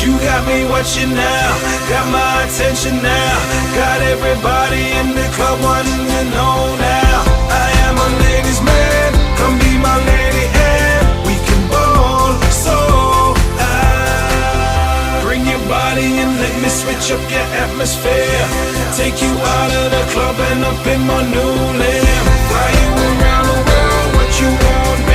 You got me watching now, got my attention now. Got everybody in the club wanting to know now. I am a ladies' man, come be my lady and we can ball so high. Bring your body and let me switch up your atmosphere. Take you out of the club and up in my new land. Fly you around the world, what you want?